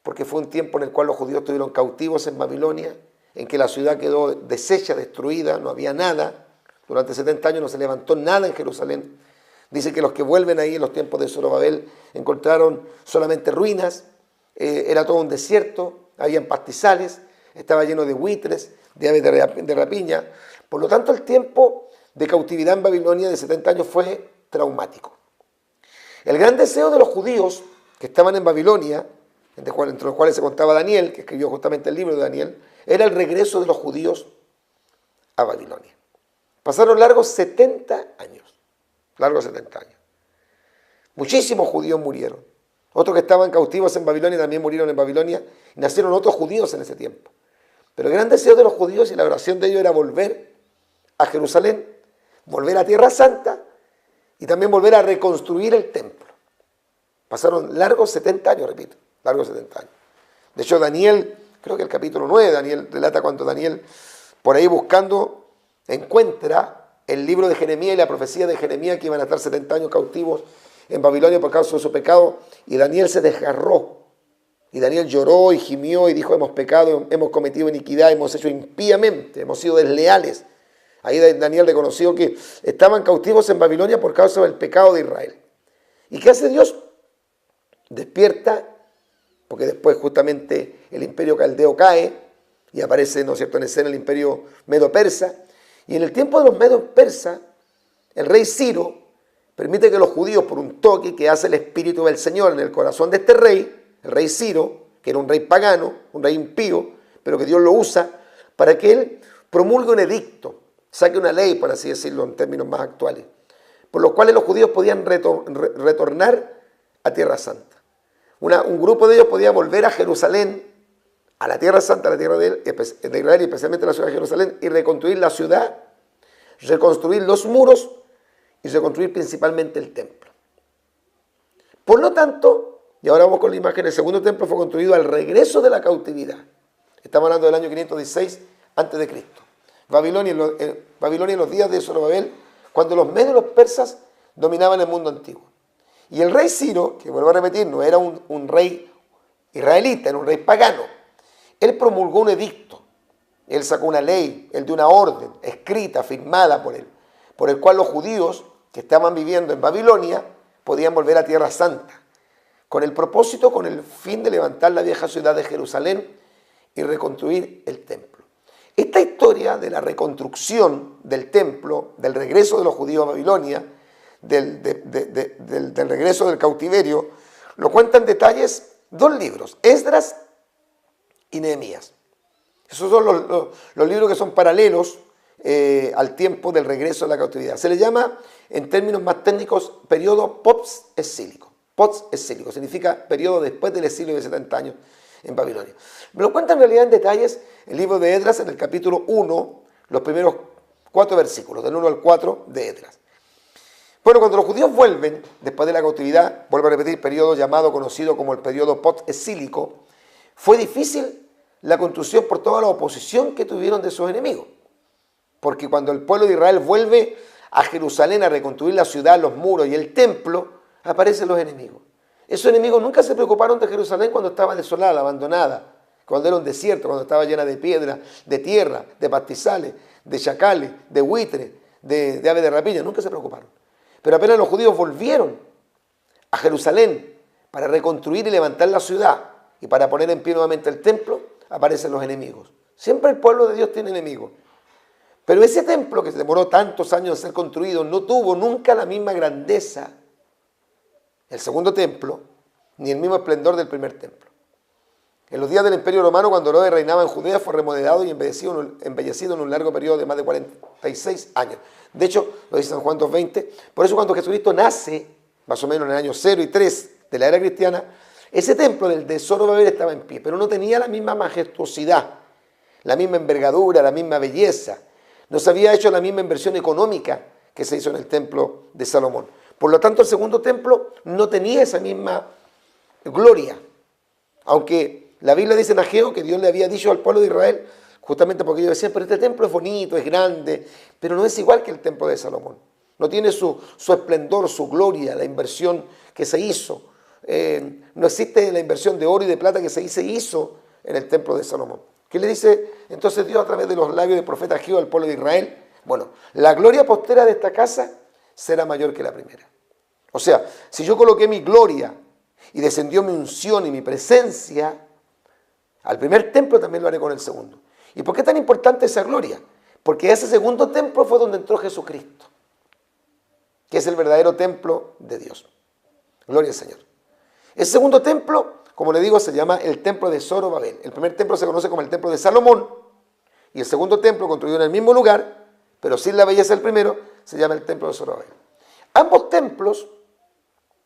porque fue un tiempo en el cual los judíos estuvieron cautivos en Babilonia, en que la ciudad quedó deshecha, destruida, no había nada. Durante 70 años no se levantó nada en Jerusalén. Dice que los que vuelven ahí en los tiempos de Zorobabel encontraron solamente ruinas, era todo un desierto, habían pastizales, estaba lleno de buitres, de aves de rapiña. Por lo tanto, el tiempo de cautividad en Babilonia de 70 años fue traumático. El gran deseo de los judíos que estaban en Babilonia, entre los cuales se contaba Daniel, que escribió justamente el libro de Daniel, era el regreso de los judíos a Babilonia. Pasaron largos 70 años. Muchísimos judíos murieron. Otros que estaban cautivos en Babilonia también murieron en Babilonia y nacieron otros judíos en ese tiempo. Pero el gran deseo de los judíos y la oración de ellos era volver a Jerusalén, volver a Tierra Santa y también volver a reconstruir el templo. Pasaron largos 70 años, repito, largos 70 años. De hecho, Daniel, creo que el capítulo 9, Daniel relata cuando Daniel, por ahí buscando, encuentra el libro de Jeremías y la profecía de Jeremías que iban a estar 70 años cautivos en Babilonia por causa de su pecado, y Daniel se desgarró. Y Daniel lloró y gimió y dijo, hemos pecado, hemos cometido iniquidad, hemos hecho impíamente, hemos sido desleales. Ahí Daniel reconoció que estaban cautivos en Babilonia por causa del pecado de Israel. ¿Y qué hace Dios? Despierta, porque después justamente el imperio caldeo cae y aparece, ¿no es cierto?, en escena el imperio medo-persa. Y en el tiempo de los medo-persas, el rey Ciro permite que los judíos, por un toque que hace el Espíritu del Señor en el corazón de este rey, el rey Ciro, que era un rey pagano, un rey impío, pero que Dios lo usa para que él promulgue un edicto, saque una ley, por así decirlo, en términos más actuales, por los cuales los judíos podían retornar a Tierra Santa. Un grupo de ellos podía volver a Jerusalén, a la Tierra Santa, a la tierra de Israel, y especialmente la ciudad de Jerusalén, y reconstruir la ciudad, reconstruir los muros y reconstruir principalmente el templo. Por lo tanto, y ahora vamos con la imagen, el segundo templo fue construido al regreso de la cautividad. Estamos hablando del año 516 a.C. Babilonia en los días de Zorobabel, cuando los medios y los persas dominaban el mundo antiguo. Y el rey Ciro, que vuelvo a repetir, no era un rey israelita, era un rey pagano. Él promulgó un edicto, él sacó una ley, él dio una orden escrita, firmada por él, por el cual los judíos que estaban viviendo en Babilonia podían volver a Tierra Santa, con el propósito, con el fin de levantar la vieja ciudad de Jerusalén y reconstruir el templo. Esta historia de la reconstrucción del templo, del regreso de los judíos a Babilonia, del regreso del cautiverio, lo cuentan detalles dos libros, Esdras y Nehemías. Esos son los libros que son paralelos al tiempo del regreso de la cautividad. Se le llama, en términos más técnicos, periodo post-exílico. Post-exílico significa periodo después del exilio de 70 años en Babilonia. Me lo cuenta en realidad en detalles el libro de Esdras en el capítulo 1, los primeros 4 versículos, del 1 al 4 de Esdras. Bueno, cuando los judíos vuelven, después de la cautividad, vuelvo a repetir, periodo conocido como el periodo post-exílico, fue difícil la construcción por toda la oposición que tuvieron de sus enemigos. Porque cuando el pueblo de Israel vuelve a Jerusalén a reconstruir la ciudad, los muros y el templo, aparecen los enemigos. Esos enemigos nunca se preocuparon de Jerusalén cuando estaba desolada, abandonada, cuando era un desierto, cuando estaba llena de piedra, de tierra, de pastizales, de chacales, de buitres, de aves de rapiña. Nunca se preocuparon. Pero apenas los judíos volvieron a Jerusalén para reconstruir y levantar la ciudad y para poner en pie nuevamente el templo, aparecen los enemigos. Siempre el pueblo de Dios tiene enemigos. Pero ese templo que se demoró tantos años en ser construido no tuvo nunca la misma grandeza, el segundo templo, ni el mismo esplendor del primer templo. En los días del Imperio Romano, cuando Herodes reinaba en Judea, fue remodelado y embellecido en un largo periodo de más de 46 años. De hecho, lo dice San Juan 2:20. Por eso cuando Jesucristo nace, más o menos en el año 0 y 3 de la era cristiana, ese templo del de Zorobabel estaba en pie, pero no tenía la misma majestuosidad, la misma envergadura, la misma belleza. No se había hecho la misma inversión económica que se hizo en el templo de Salomón. Por lo tanto, el segundo templo no tenía esa misma gloria. Aunque la Biblia dice en Ageo que Dios le había dicho al pueblo de Israel, justamente porque ellos decían, pero este templo es bonito, es grande, pero no es igual que el templo de Salomón. No tiene su esplendor, su gloria, la inversión que se hizo. No existe la inversión de oro y de plata que se hizo en el templo de Salomón. ¿Qué le dice entonces Dios a través de los labios del profeta Ageo al pueblo de Israel? Bueno, la gloria postera de esta casa será mayor que la primera. O sea, si yo coloqué mi gloria y descendió mi unción y mi presencia al primer templo, también lo haré con el segundo. ¿Y por qué es tan importante esa gloria? Porque ese segundo templo fue donde entró Jesucristo, que es el verdadero templo de Dios. Gloria al Señor. Ese segundo templo, como le digo, se llama el templo de Zorobabel. El primer templo se conoce como el templo de Salomón y el segundo templo, construido en el mismo lugar, pero sin la belleza del primero, se llama el templo de Zorobabel. Ambos templos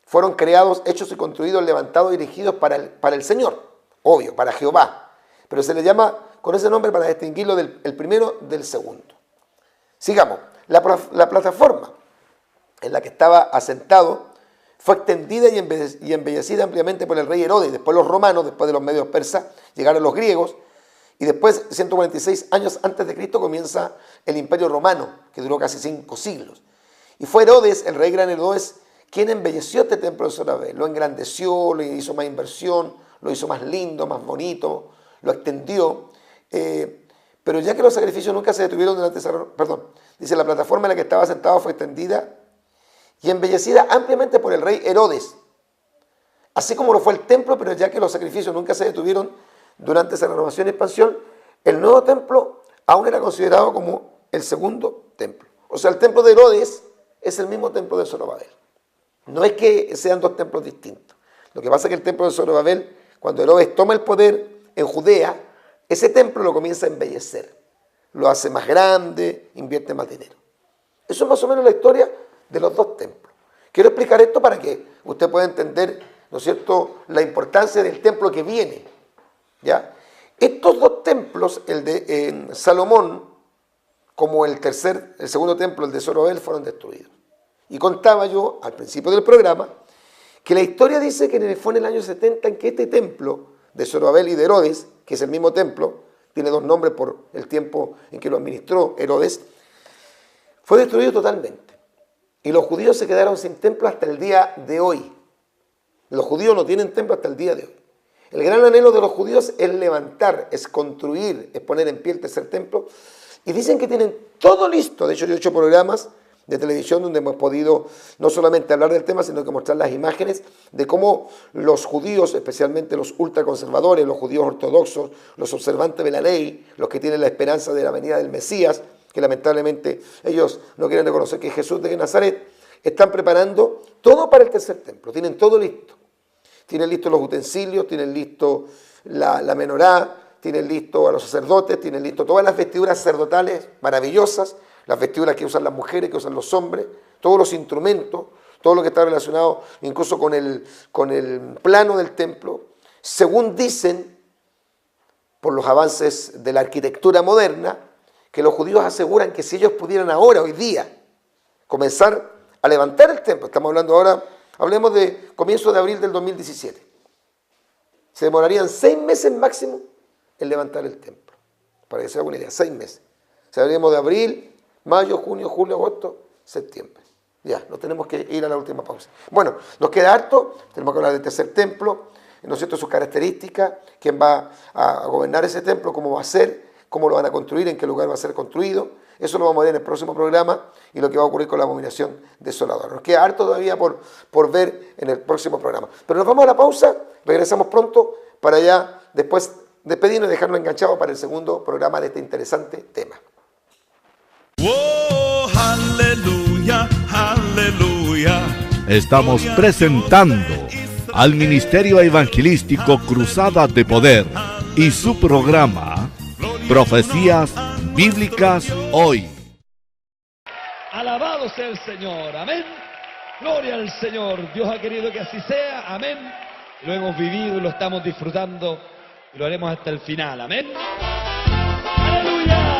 fueron creados, hechos y construidos, levantados y dirigidos para el Señor, obvio, para Jehová, pero se le llama con ese nombre para distinguirlo el primero del segundo. Sigamos. La plataforma en la que estaba asentado fue extendida y embellecida ampliamente por el rey Herodes. Después los romanos, después de los medios persas, llegaron los griegos, y después, 146 años antes de Cristo, comienza el Imperio Romano, que duró casi 5 siglos. Y fue Herodes, el rey gran Herodes, quien embelleció este templo de Zorobabel. Lo engrandeció, le hizo más inversión, lo hizo más lindo, más bonito, lo extendió. Pero ya que los sacrificios nunca se detuvieron durante esa... dice, la plataforma en la que estaba sentado fue extendida y embellecida ampliamente por el rey Herodes, así como lo fue el templo, pero ya que los sacrificios nunca se detuvieron durante esa renovación y expansión, el nuevo templo aún era considerado como el segundo templo. O sea, el templo de Herodes es el mismo templo de Zorobabel. No es que sean dos templos distintos. Lo que pasa es que el templo de Zorobabel, cuando Herodes toma el poder en Judea, ese templo lo comienza a embellecer. Lo hace más grande, invierte más dinero. Eso es más o menos la historia de los dos templos. Quiero explicar esto para que usted pueda entender, ¿no es cierto?, la importancia del templo que viene. ¿Ya? Estos dos templos, el de Salomón, como el segundo templo, el de Zorobabel, fueron destruidos. Y contaba yo, al principio del programa, que la historia dice que fue en el año 70 en que este templo de Zorobabel y de Herodes, que es el mismo templo, tiene dos nombres por el tiempo en que lo administró Herodes, fue destruido totalmente. Y los judíos se quedaron sin templo hasta el día de hoy. Los judíos no tienen templo hasta el día de hoy. El gran anhelo de los judíos es levantar, es construir, es poner en pie el tercer templo. Y dicen que tienen todo listo. De hecho, yo he hecho programas de televisión donde hemos podido no solamente hablar del tema, sino que mostrar las imágenes de cómo los judíos, especialmente los ultraconservadores, los judíos ortodoxos, los observantes de la ley, los que tienen la esperanza de la venida del Mesías, que lamentablemente ellos no quieren reconocer que es Jesús de Nazaret, están preparando todo para el tercer templo, tienen todo listo. Tienen listos los utensilios, tienen listo la menorá, tienen listo a los sacerdotes, tienen listo todas las vestiduras sacerdotales maravillosas, las vestiduras que usan las mujeres, que usan los hombres, todos los instrumentos, todo lo que está relacionado incluso con el plano del templo, según dicen, por los avances de la arquitectura moderna, que los judíos aseguran que si ellos pudieran ahora, hoy día, comenzar a levantar el templo, estamos hablando ahora, hablemos de comienzo de abril del 2017, se demorarían 6 meses máximo en levantar el templo, para que se haga una idea, 6 meses. Se hablaríamos de abril, mayo, junio, julio, agosto, septiembre. Ya, no tenemos que ir a la última pausa. Bueno, nos queda harto, tenemos que hablar del tercer templo, ¿no es cierto?, sus características, quién va a gobernar ese templo, cómo va a ser, cómo lo van a construir, en qué lugar va a ser construido. Eso lo vamos a ver en el próximo programa y lo que va a ocurrir con la abominación desoladora. Nos queda harto todavía por ver en el próximo programa. Pero nos vamos a la pausa, regresamos pronto para ya después despedirnos y dejarnos enganchados para el segundo programa de este interesante tema. Oh, aleluya, aleluya. Estamos presentando al Ministerio Evangelístico Cruzada de Poder y su programa Profecías Bíblicas Hoy. Alabado sea el Señor, amén. Gloria al Señor, Dios ha querido que así sea, amén. Lo hemos vivido y lo estamos disfrutando y lo haremos hasta el final, amén. ¡Aleluya!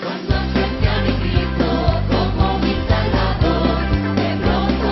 Cuando acepté a mi Cristo como mi Salvador, de pronto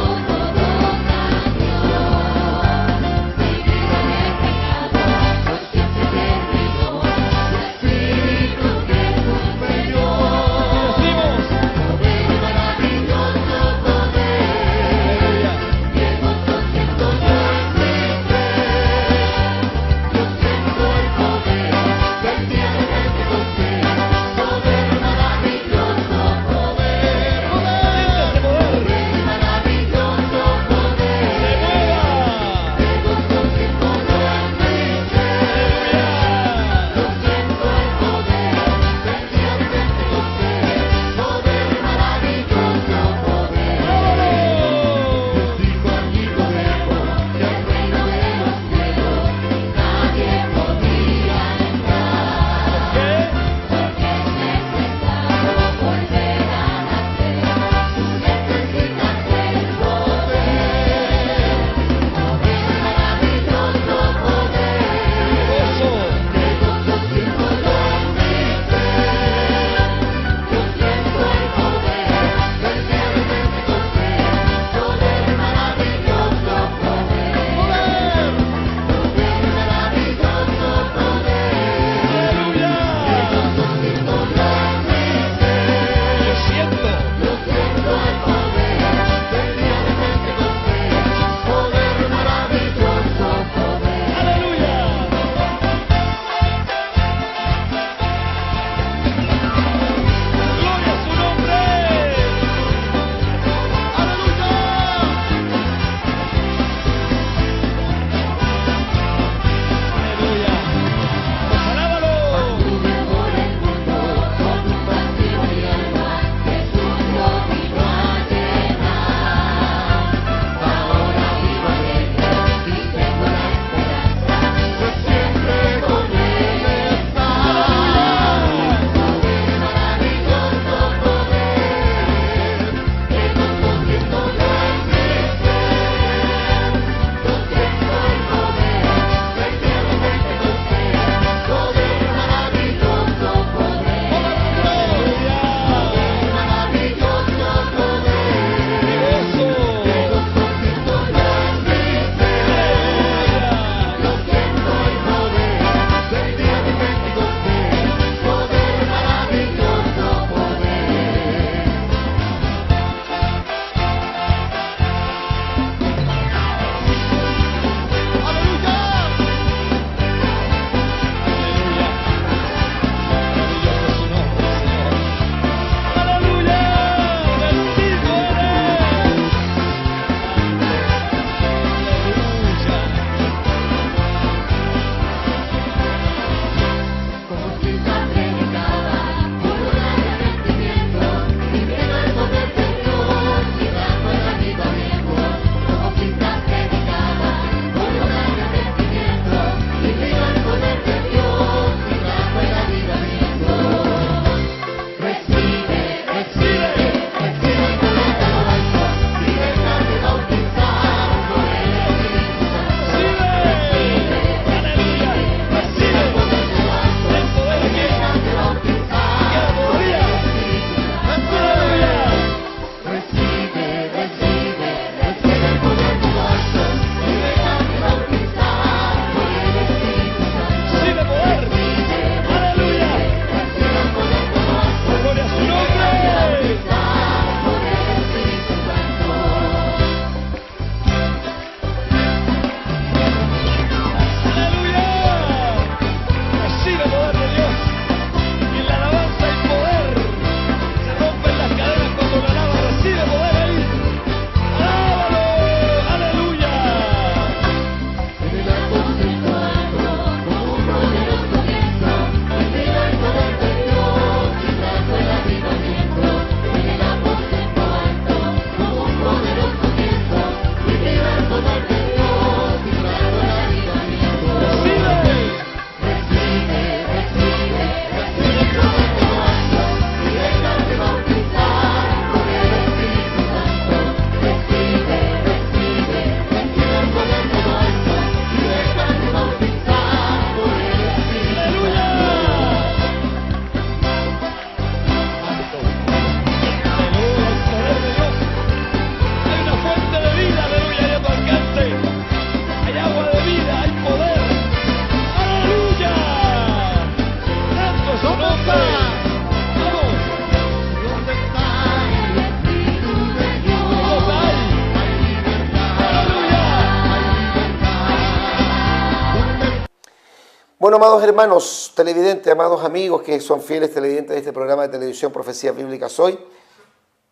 Bueno, amados hermanos televidentes, amados amigos que son fieles televidentes de este programa de televisión Profecías Bíblicas Hoy,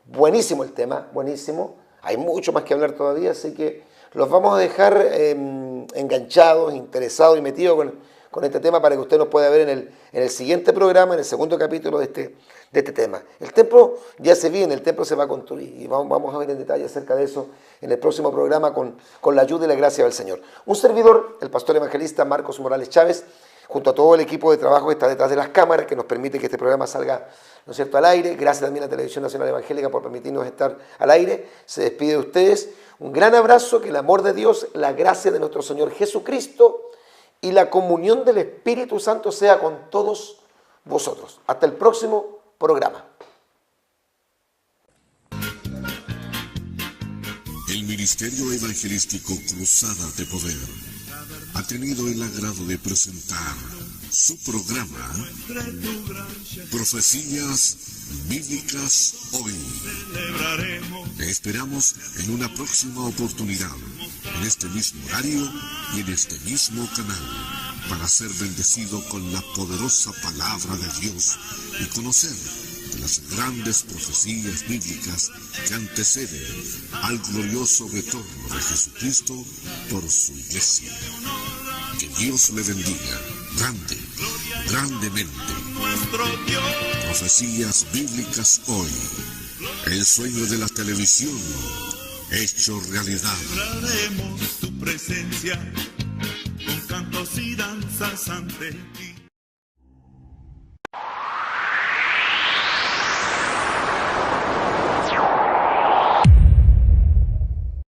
buenísimo el tema, buenísimo. Hay mucho más que hablar todavía, así que los vamos a dejar enganchados, interesados y metidos con este tema para que usted nos pueda ver en el siguiente programa, en el segundo capítulo de este tema. El templo ya se viene, el templo se va a construir y vamos a ver en detalle acerca de eso en el próximo programa con la ayuda y la gracia del Señor. Un servidor, el pastor evangelista Marcos Morales Chávez, junto a todo el equipo de trabajo que está detrás de las cámaras, que nos permite que este programa salga, ¿no es cierto?, al aire. Gracias también a la Televisión Nacional Evangélica por permitirnos estar al aire. Se despide de ustedes. Un gran abrazo, que el amor de Dios, la gracia de nuestro Señor Jesucristo y la comunión del Espíritu Santo sea con todos vosotros. Hasta el próximo programa. El Ministerio Evangelístico Cruzada de Poder ha tenido el agrado de presentar su programa Profecías Bíblicas Hoy. Te esperamos en una próxima oportunidad, en este mismo horario y en este mismo canal, para ser bendecido con la poderosa palabra de Dios y conocer de las grandes profecías bíblicas que anteceden al glorioso retorno de Jesucristo por su iglesia. Que Dios le bendiga grandemente. Profecías Bíblicas Hoy, el sueño de la televisión hecho realidad. Celebraremos tu presencia con cantos y danzas ante ti.